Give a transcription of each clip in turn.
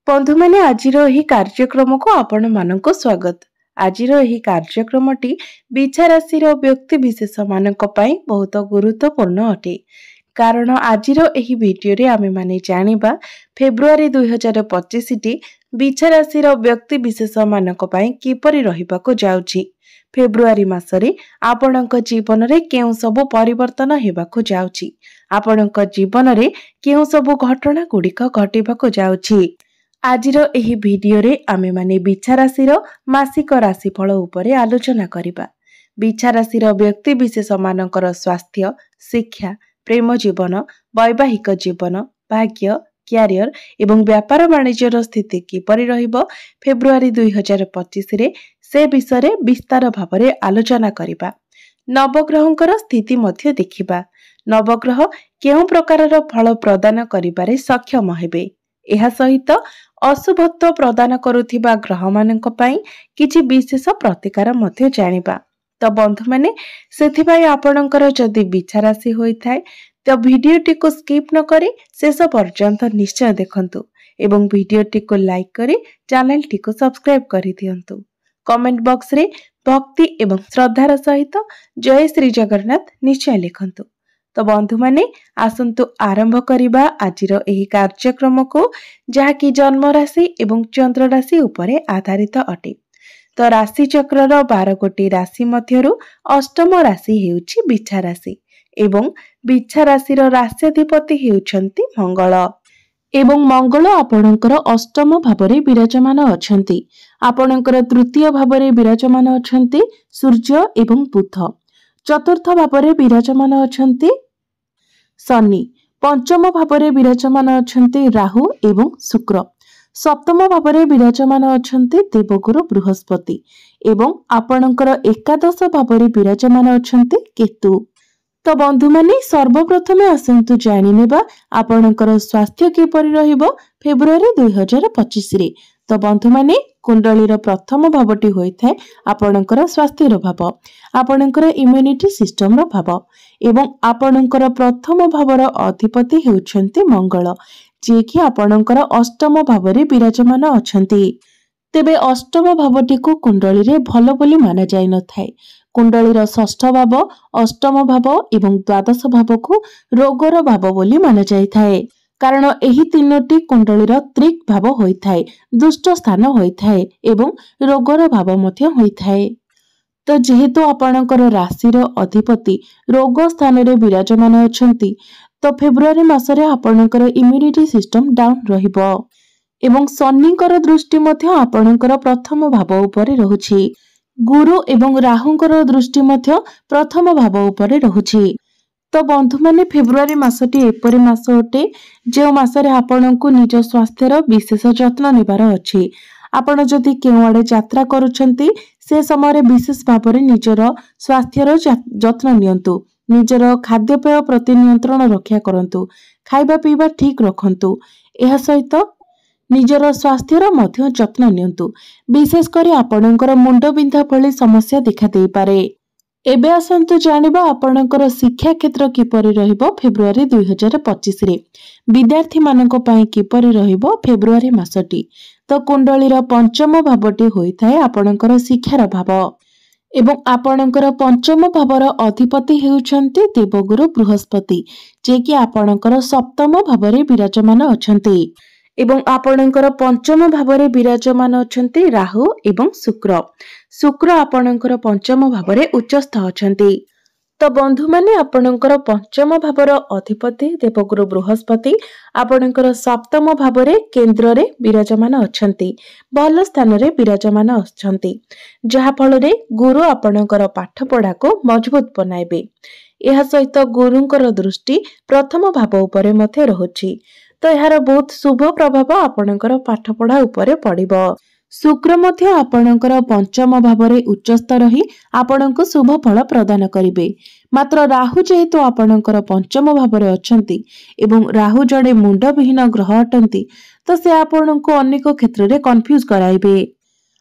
बंधु मैंने आजिर एही कार्यक्रम को आपण मानक स्वागत। आजिर एही कार्यक्रमटी बिछा राशि व्यक्ति विशेष मानक पई बहुत गुरुत्वपूर्ण अटे। कारण आजिर एही वीडियो रे आमे माने जानिबा फेब्रुआरी 2025 टी बिछा राशि व्यक्ति विशेष मानक पई किपरि रहिबाको जाउछि। फेब्रुआरी मासरे आपणक जीवन रे केउ सब परिवर्तन हेबाको जाउछि। आपणक जीवन रे केउ सब घटना गुड़िक घटिबाको जाउछि। आजिर एही वीडियो रे आमे माने बिछा राशि मासिक राशिफल उपरे आलोचना करिबा। बिछा राशि व्यक्ति विशेष मानकर स्वास्थ्य, शिक्षा, प्रेम जीवन, वैवाहिक जीवन, भाग्य, क्यारियर एवं व्यापार वाणिज्यर स्थिति किपरि रहिबो फेब्रुआरी 2025 रे से विषय रे विस्तार भावरे आलोचना करिबा। नवग्रहंकर स्थिति मध्य देखिबा। नवग्रह केउ प्रकारर फल प्रदान करिबारे सक्षम हेबे। एहा सहित अशुभत्व प्रदान करुथिबा ग्रह मानक पई किछि विशेष प्रतिकार मध्य जानिबा। तो बंधु माने सेथिबाई आपणकर जदि बिछा राशि होई थाए तो वीडियोटी को स्किप न करी शेष पर्यंत निश्चय देखंतु एवं वीडियोटी को लाइक करी चैनल टी को सब्सक्राइब करि दियंतु। कमेंट बॉक्स रे भक्ति एवं श्रद्धार सहित जय श्री जगन्नाथ निश्चय लिखंतु। तो बंधु माने आसंतु आरंभ करिबा आजिर एही कार्यक्रम को जहाँकि जन्म राशि एवं चंद्र राशि उपरे आधारित अटे। तो राशि चक्रर 12 गोटी राशि मध्यरु अष्टम राशि हेउछि बिछा राशि एवं बिछा राशिर राश्याधिपति हेउछंती मंगल एवं मंगल आपणकर अष्टम भावरे विराजमान अछंती। आपणकर तृतीय भावरे विराजमान अछंती सूर्य एवं बुध। चतुर्थ भावरे विराजमान अछंती शनि। पंचम भावरे विराजमान अछंती राहु एवं शुक्र। सप्तम भावरे विराजमान अछंती देवगुरु बृहस्पति एवं आपणकर एकादश भावरे विराजमान अछंती केतु। तो बंधु माने सर्वप्रथमे आसंतु जानि नेबा आपणकर स्वास्थ्य किपरि रहिबो फेब्रुआरी 2025 रे। तो बंधु माने कुंडलीर प्रथम भावटी होई थाए आपणकर स्वास्थ्यर भाव, आपणकर इम्यूनिटी सिस्टम रो भाव एवं आपणकर प्रथम भावर अधिपति हेउछंती मंगल जे कि आपणकर अष्टम भावरे विराजमान अछंती। तेबे अष्टम भावटी को कुंडली रे भलो बोली माना जाय न थाए। कुंडलीर षष्ठ भाव, अष्टम भाव एवं द्वादश भाव को रोगर भाव बोली माना जाय थाए। कारण एही तीनोटी कुंडलीर त्रिक भाव होई थाए, दुष्ट स्थान होई थाए एवं रोगर भाव मध्य होई थाए। तो जेहेतु आपणकर राशिर अधिपति रोग स्थान रे विराजमान अछंती तो फेब्रुआरी मासरे आपणकर इम्यूनिटी सिस्टम डाउन रहिबो एवं शनिकर दृष्टि मध्य आपणकर प्रथम भाव उपरे रहुछि। गुरु एवं राहुंकर दृष्टि मध्य प्रथम भाव उपरे रहुछि। तो बंधु माने फेब्रुआरी मासटी एपरि मास अटे जे मासरे आपणको निज स्वास्थ्यर विशेष जत्न नेबार अछि। आपण जदि केउ आडे यात्रा करूछंती से समय विशेष भावरे निजर स्वास्थ्यर जत्न नियंतु। निजर खाद्यपेय प्रति नियंत्रण रक्षा करंतु। खाइबा पीबा ठीक रखंतु। एहा सहित निजर स्वास्थ्यर मध्य जत्न नियंतु। विशेष करी आपणकर मुंड बिंधा भली समस्या देखा देई पारे। एबे आसंतु जानिबा आपणकर शिक्षा क्षेत्र किपरि रहिबो फेब्रुआरी 2025 रे। विद्यार्थी मानक पई किपरि रहिबो फेब्रुआरी मासटी। तो कुंडलीर पंचम भावटी होई थाए आपणकर शिक्षार भाव एवं आपणकर पंचम भावर अधिपति हेउछंती देवगुरु बृहस्पति जे कि आपणकर सप्तम भावरे विराजमान अछंती एवं आपणकर पंचम भावरे विराजमान अछंती राहु एवं शुक्र। शुक्र आपणकर पंचम भावरे उच्चस्थ अछंती। तो बंधु माने आपणकर पंचम भावर अधिपति देवगुरु बृहस्पति आपणकर सप्तम भावरे केंद्र रे विराजमान अछंती, भल स्थान रे विराजमान अछंती जहा फल रे गुरु आपणकर पाठ पढ़ा को मजबूत बनाइबे। एहा सहित गुरुंकर दृष्टि प्रथम भाव उपरे मध्य रहुछि। तो यार बहुत शुभ प्रभाव आपणकर पाठ पढ़ा उपरे पड़िबो। शुक्र मध्य आपणकर पंचम भावरे उच्चस्थ रही आपणको शुभ फल प्रदान करिवे। मात्र राहु जेहेतु आपणकर पंचम भावरे अछंती एवं राहु जड़े मुंड विहीन ग्रह अटंती तो से आपणको अनेक क्षेत्र रे कंफ्यूज कराइबे।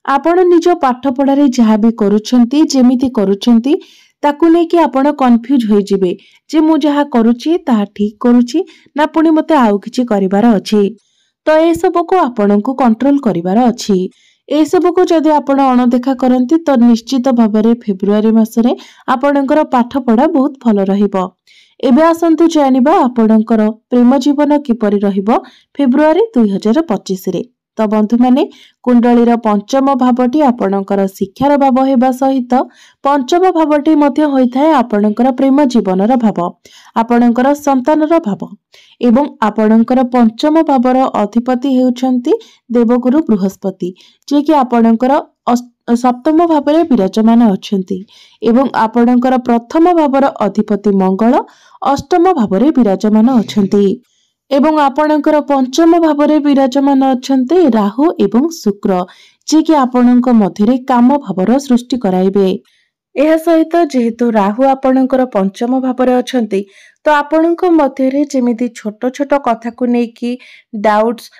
आपण निज पाठ पढ़ारे जहाँ भी करूछंती जेमिति करूछंती ताकू लेके आपण कंफ्यूज होई जिवे जे मु जहाँ करूची ताहा ठीक करूची ना पुणी मते आउ किछि करिवार अछि। तो ए सब को आपण को कंट्रोल करिवार अछि। ए सब को जदि आपण अणदेखा करंती तो निश्चित भाबरे फेब्रुआरी मासरे आपणकर पाठ पढ़ा बहुत भल रहिबो। एबे आसंतु जानिबा आपणकर प्रेम जीवन किपरि रहिबो फेब्रुआरी 2025 रे। तो बंधु माने कुंडलीर पंचम भावटी आपणकर शिक्षार भाव हेबा सहित पंचम भावटी मध्य होइथाय आपणकर प्रेम जीवनर भाव, आपणकर संतानर भाव एवं आपणकर पंचम भावर अधिपति हेउछंती देवगुरु बृहस्पति, जे कि आपणकर सप्तम भावरे विराजमान अछंती एवं आपणकर प्रथम भावर अधिपति मंगल अष्टम भावरे विराजमान अछंती एवं आपणकर पंचम भावरे विराजमान अछंती राहु एवं शुक्र, जे कि आपणक मध्यरे काम भावर सृष्टि कराइबे। एहा सहित जेहेतु राहु आपणकर पंचम भावरे अछंती तो आपणक मध्यरे जेमिति छोट छोट कथा को नेकी डाउट्स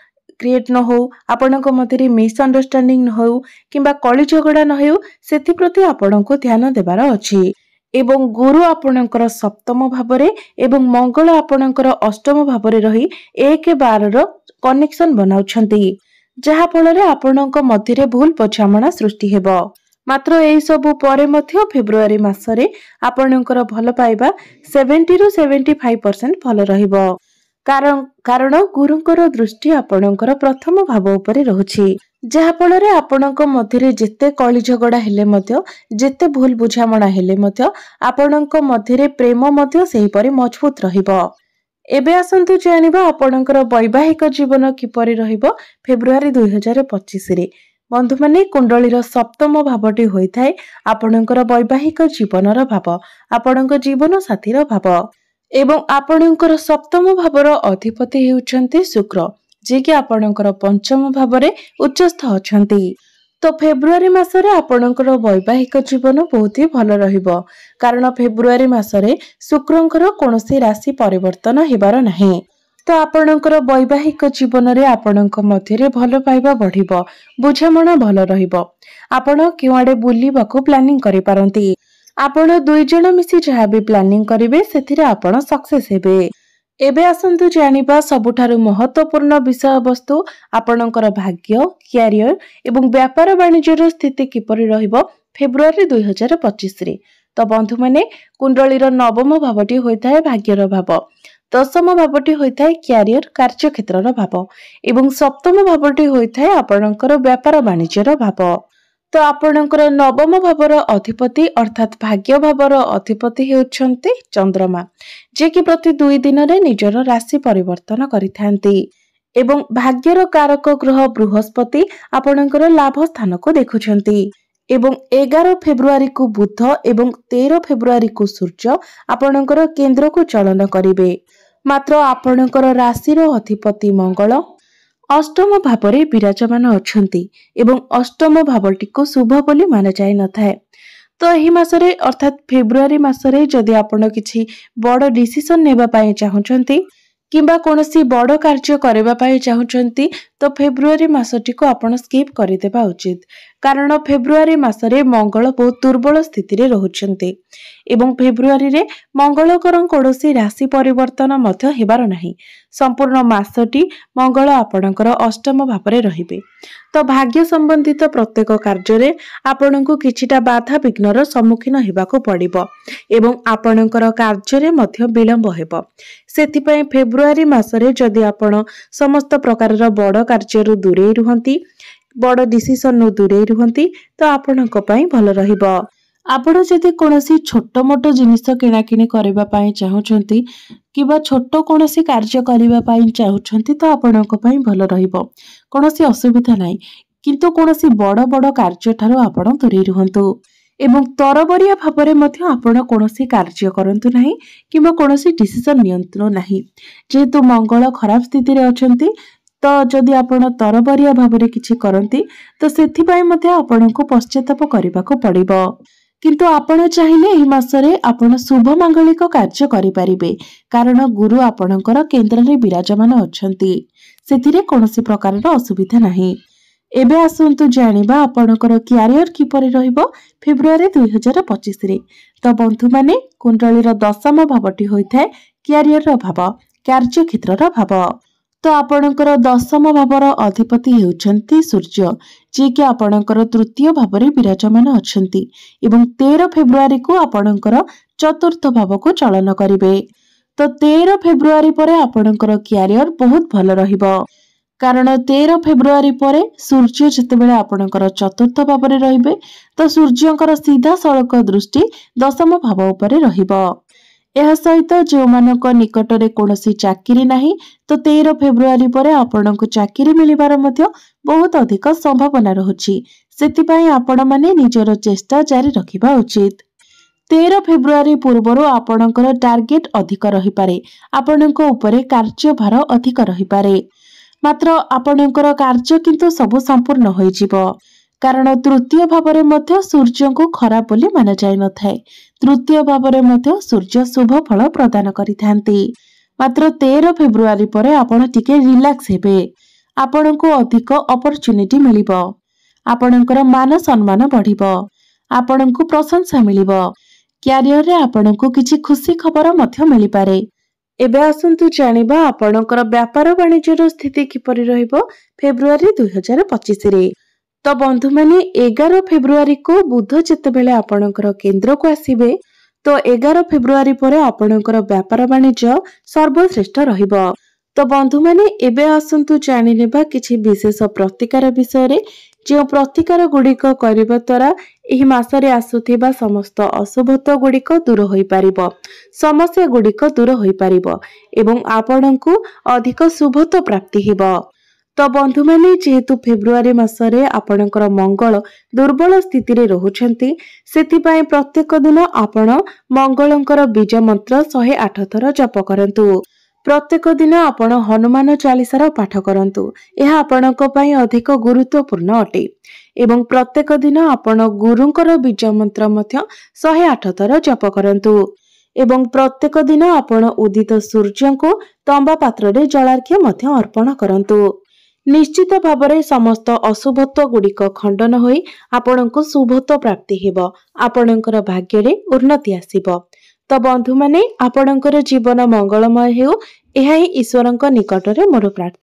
क्रिएट न हो, आपणक मध्यरे मिसअंडरस्टैंडिंग न हो किंबा कली झगड़ा न हो, सेथि प्रति आपणको ध्यान देबार अछि। एवं गुरु आपणकर सप्तम भावरे एवं मंगल आपणकर अष्टम भावरे रही 1-12 कनेक्शन बनाउछंती, जहा फଳରେ आपणक मध्यरे भूल पछामणा सृष्टि हेबो। मात्र एई सबु परे मध्य फेब्रुआरी मासरे आपणकर भल पाइबा 70 रु 75% भल रहिबो। कारण गुरुंकर दृष्टि आपणकर प्रथम भाव उपरे रहुछि, जहा फଳରେ आपणक मध्यरे जेते कली झगड़ा हेले मध्य जेते भूल बुझामणा हेले मध्य आपणक मध्यरे प्रेम मध्य सेही परि मजबूत रहिबो। एबे आसंतु जानिबा आपणकर वैवाहिक जीवन किपरि रहिबो फेब्रुआरी 2025 रे। बंधु माने कुंडलीर सप्तम भावटी होइथाय आपणकर वैवाहिक जीवनर भाव, आपणक जीवन साथीर भाव एवं आपणकर सप्तम भावर अधिपति हेउछंती शुक्र, जे कि आपणकर पंचम भावरे उच्चस्थ अछंती। तो फेब्रुआरी मासरे आपणकर वैवाहिक जीवन बहुत ही भल रहिबो, कारण फेब्रुआरी मासरे शुक्रंकर कोनोसी राशि परिवर्तन हेबार नाही। तो आपणकर वैवाहिक जीवन रे आपणक मध्यरे भल पाइबा बढ़िबो, बुझामणा भल रहिबो। आपण केवाडे बुलीबाकू प्लानिंग करि पारंती। आपण दुई जण मिसी जहा भी प्लानिंग करिवे सेथिरे आपण सक्सेस हेबे। एबे आसंतु जानिबा सबुठारु महत्वपूर्ण विषय वस्तु आपणकर भाग्य, क्यारियर एवं व्यापार वाणिज्यर स्थिति किपरि रहिबो फेब्रुआरी 2025 रे। तो बंधु माने कुंडलीर नवम भावटी होइथाय भाग्यर भाव, दशम भावटी होइथाय क्यारियर कार्य क्षेत्रर भाव एवं सप्तम भावटी होइथाय आपणकर व्यापार वाणिज्यर भाव। तो आपणकर नवम भावर अधिपति अर्थात भाग्य भावर अधिपति हेउछंती चंद्रमा, जे कि प्रति 2 दिन रे निजर राशि परिवर्तन करिथांती एवं भाग्यर कारक ग्रह बृहस्पति आपणकर लाभ स्थान को देखुछंती एवं 11 फेब्रुआरी को बुध एवं 13 फेब्रुआरी को सूर्य आपणकर केंद्र को चलन करिवे। मात्र आपणकर राशिर अधिपति मंगल अष्टम भावरे विराजमान अछंती एवं अष्टम भावटी को शुभ बोली माना जाय नथाय। तो एही मासरे अर्थात फेब्रुआरी मासरे जदि आपण किछि बड़ डिसिजन नेबा पई चाहुचंती किंबा कोनोसी बड़ कार्य करबा पई चाहुचंती तो फेब्रुआरी मासटी को आपण स्किप करि देबा उचित, कारण फेब्रुआरी मासरे मंगल बहुत दुर्बल स्थिति रे रहुचंती एवं फेब्रुआरी रे मंगलकर कोनोसी राशि परिवर्तन मध्य हेबार नाही। संपूर्ण मासटी मंगल आपणकर अष्टम भावरे रहिबे। तो भाग्य संबंधित प्रत्येक कार्य रे आपणको किछिटा बाधा विघ्नर सम्मुखीन हेबाको पड़िबो एवं आपणकर कार्य रे मध्य विलंब हेबो। सेथि पय फेब्रुआरी मासरे जदि आपण समस्त प्रकारर बड़ कार्य दूरे रुहंती, बड़ डिसिजन नु दूरे रुहंती तो आपणको पय भल रहिबो। आपण जदि कोनोसी छोट मोट जिनिस किना किनी करबा पई चाहुचंती किबा छोट कोनोसी कार्य करबा पई चाहुचंती तो आपणको पई भल रहिबो, कोनोसी असुविधा नाही। किंतु कोनोसी बड़ बड़ कार्य थारो आपण दूरे रुहंतु एवं तरबरिया भाबरे मध्य आपण कोनोसी कार्य करंतु नाही किबा कोनोसी डिसिजन नियंत्रण नाही। जेहेतु मंगल खराब स्थिति रे अछंती तो जदि आपण तरबरिया भाबरे किछि करंती तो सेथि पई मध्य आपणको पश्चाताप करबाको पड़िबो। किंतु आपण चाहिले एही मासरे आपण शुभ मांगलिक कार्य करि परिबे, कारण गुरु आपणकर केंद्र रे विराजमान अछंती, सेथिरे कोनोसी प्रकारर असुविधा नाही। एबे आसंतु जानिबा आपणकर क्यारियर किपरि रहिबो फेब्रुआरी 2025 रे। तो बंधु माने कुंडलीर दशम भावटी होइथाय क्यारियर भाव, कार्य क्षेत्रर भाव। तो आपणकर दशम भावर अधिपति हेउछन्ति सूर्य, जे कि आपणकर तृतीय भाव विराजमान अछन्ति एवं 13 फेब्रुआरी को आपणकर चतुर्थ भाव को चलन करिवे। तो 13 फेब्रुआरी परे आपणकर क्यारियर बहुत भल रहिबो, कारण 13 फेब्रुआरी परे सूर्य जेतेबेले आपणकर चतुर्थ भाव में रहिबे तो सूर्यंकर सीधा सड़क दृष्टि दशम भाव उपरे रहिबो। यह सहित जो मानक निकटरे कोनोसी चाकरी नाही तो 13 फेब्रुआरी परे आपणको चाकरी मिलिबार मध्य बहुत अधिक संभावना रहुछि। सेतिपई आपण माने निजर चेष्टा जारी रखिबा उचित। 13 फेब्रुआरी पूर्वरु आपणकर टार्गेट अधिक रही पारे, आपणको उपरे कार्यभार अधिक रही पारे, मात्र आपणकर कार्य किंतु सब संपूर्ण होई जिवो, कारण तृतीय भाव में सूर्य को खराब बोली माना जाय न थाए। तृतीय भाव में सूर्य शुभ फल प्रदान करिथांती। मात्र 13 फेब्रुआरी परे आपण टिके रिलैक्स हेबे, आपणको अधिक अपॉर्चुनिटी मिलिबो, आपणकर मान सम्मान बढ़िबो, आपणको प्रशंसा मिलिबो, क्यारियर रे आपणको किछि खुशी खबर मध्य मिलि पारे। एबे आसंतु जानिबा आपणकर व्यापार वाणिज्यर स्थिति किपरि रहिबो फेब्रुआरी 2025 रे। तो बंधु माने 11 फेब्रुआरी को बुध जेतेबेले आपणकर केंद्र को आसीबे तो 11 फेब्रुआरी परे आपणकर व्यापार वाणिज्य सर्वश्रेष्ठ रहिबो। तो बंधु माने एबे आसंतु जानि नेबा किछि विशेष प्रतिकार विषय रे, जो प्रतिकार गुड़िक करबा द्वारा एही मासरे आसुथिबा समस्त अशुभत्व गुड़िक दूर होई पारिबो, समस्या गुड़िक दूर होई पारिबो एवं आपणଙ୍କୁ अधिक शुभत्व प्राप्ति हेबो। तो बंधु माने जेहेतु फेब्रुआरी मासरे आपणकर मंगल दुर्बल स्थिति रे रहुछंती, सेतिपय प्रत्येक दिन आपण मंगलंकर बीज मंत्र 108 थर जप करंतु। प्रत्येक दिन आपण हनुमान चालीसार पाठ करंतु, यह आपणको पई अधिक गुरुत्वपूर्ण अटे एवं प्रत्येक दिन आपण गुरुंकर बीज मंत्र मध्य 108 थर जप करंतु एवं प्रत्येक दिन आपण उदित सूर्य को तंबा पात्र रे जलार्घ्य मध्य अर्पण करंतु। निश्चित भावरे समस्त अशुभत्व गुड़िक खंडन होई आपणको शुभत्व प्राप्ति हेबो, आपणकर भाग्य रे उन्नति आसीबो। तो बंधु माने आपणकर जीवन मंगलमय हेउ, एहा ही ईश्वरंक निकटरे मोर प्रार्थना।